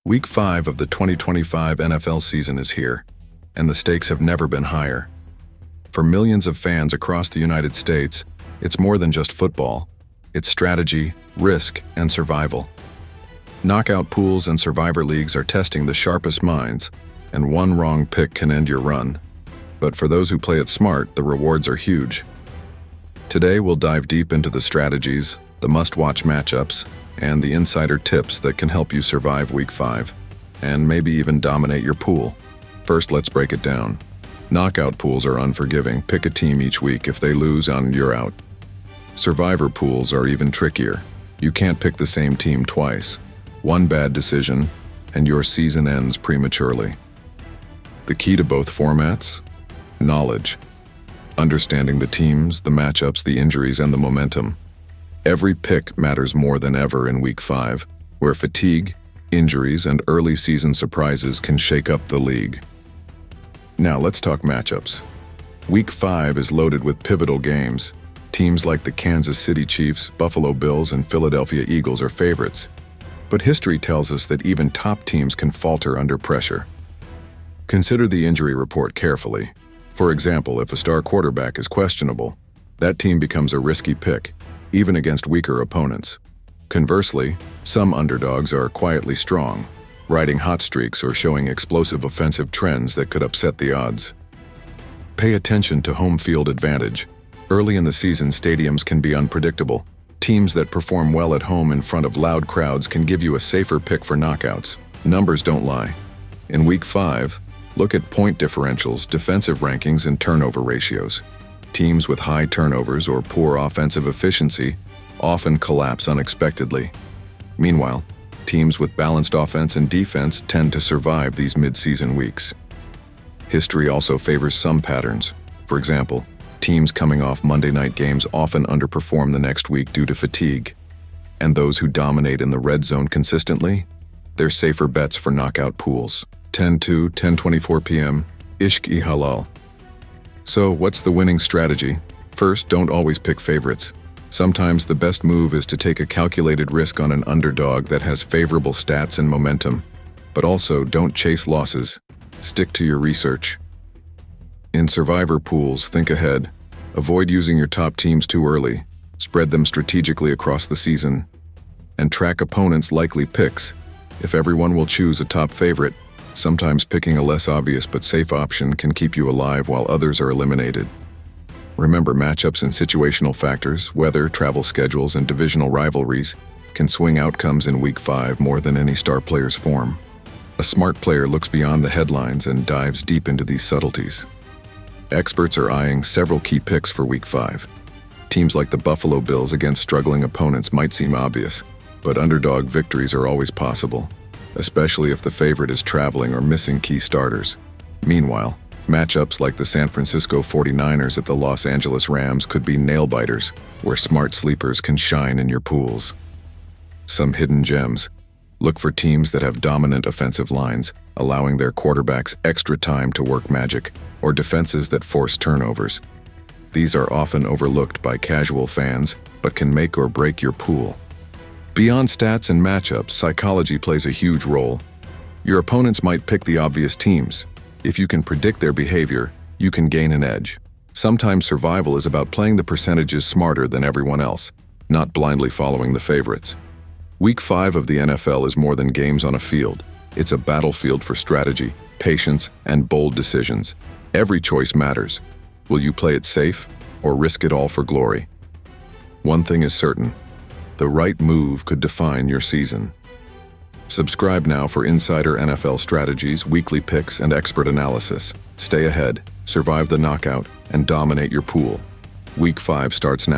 Week 5 of the 2025 NFL season is here, and the stakes have never been higher. For millions of fans across the United States, it's more than just football. It's strategy, risk, and survival. Knockout pools and survivor leagues are testing the sharpest minds, and one wrong pick can end your run. But for those who play it smart, the rewards are huge. Today we'll dive deep into the strategies, the must-watch matchups, and the insider tips that can help you survive Week 5, and maybe even dominate your pool. First, let's break it down. Knockout pools are unforgiving. Pick a team each week. If they lose, you're out. Survivor pools are even trickier. You can't pick the same team twice. One bad decision, and your season ends prematurely. The key to both formats? Knowledge. Understanding the teams, the matchups, the injuries, and the momentum. Every pick matters more than ever in Week 5, where fatigue, injuries, and early season surprises can shake up the league. Now let's talk matchups. Week 5 is loaded with pivotal games. Teams like the Kansas City Chiefs, Buffalo Bills, and Philadelphia Eagles are favorites. But history tells us that even top teams can falter under pressure. Consider the injury report carefully. For example, if a star quarterback is questionable, that team becomes a risky pick, even against weaker opponents. Conversely, some underdogs are quietly strong, riding hot streaks or showing explosive offensive trends that could upset the odds. Pay attention to home field advantage. Early in the season, stadiums can be unpredictable. Teams that perform well at home in front of loud crowds can give you a safer pick for knockouts. Numbers don't lie. In Week 5, look at point differentials, defensive rankings, and turnover ratios. Teams with high turnovers or poor offensive efficiency often collapse unexpectedly. Meanwhile, teams with balanced offense and defense tend to survive these mid-season weeks. History also favors some patterns. For example, teams coming off Monday night games often underperform the next week due to fatigue. And those who dominate in the red zone consistently, they're safer bets for knockout pools. 10-2, 10-24 p.m., ishq-i-halal. So, what's the winning strategy? First, don't always pick favorites. Sometimes the best move is to take a calculated risk on an underdog that has favorable stats and momentum. But also, don't chase losses. Stick to your research. In survivor pools, think ahead. Avoid using your top teams too early. Spread them strategically across the season. And track opponents' likely picks. If everyone will choose a top favorite, sometimes picking a less obvious but safe option can keep you alive while others are eliminated. Remember, matchups and situational factors, weather, travel schedules, and divisional rivalries can swing outcomes in Week 5 more than any star player's form. A smart player looks beyond the headlines and dives deep into these subtleties. Experts are eyeing several key picks for Week 5. Teams like the Buffalo Bills against struggling opponents might seem obvious, but underdog victories are always possible, especially if the favorite is traveling or missing key starters. Meanwhile, matchups like the San Francisco 49ers at the Los Angeles Rams could be nail-biters, where smart sleepers can shine in your pools. Some hidden gems. Look for teams that have dominant offensive lines, allowing their quarterbacks extra time to work magic, or defenses that force turnovers. These are often overlooked by casual fans, but can make or break your pool. Beyond stats and matchups, psychology plays a huge role. Your opponents might pick the obvious teams. If you can predict their behavior, you can gain an edge. Sometimes survival is about playing the percentages smarter than everyone else, not blindly following the favorites. Week 5 of the NFL is more than games on a field. It's a battlefield for strategy, patience, and bold decisions. Every choice matters. Will you play it safe or risk it all for glory? One thing is certain. The right move could define your season. Subscribe now for insider NFL strategies, weekly picks, and expert analysis. Stay ahead, survive the knockout, and dominate your pool. Week 5 starts now.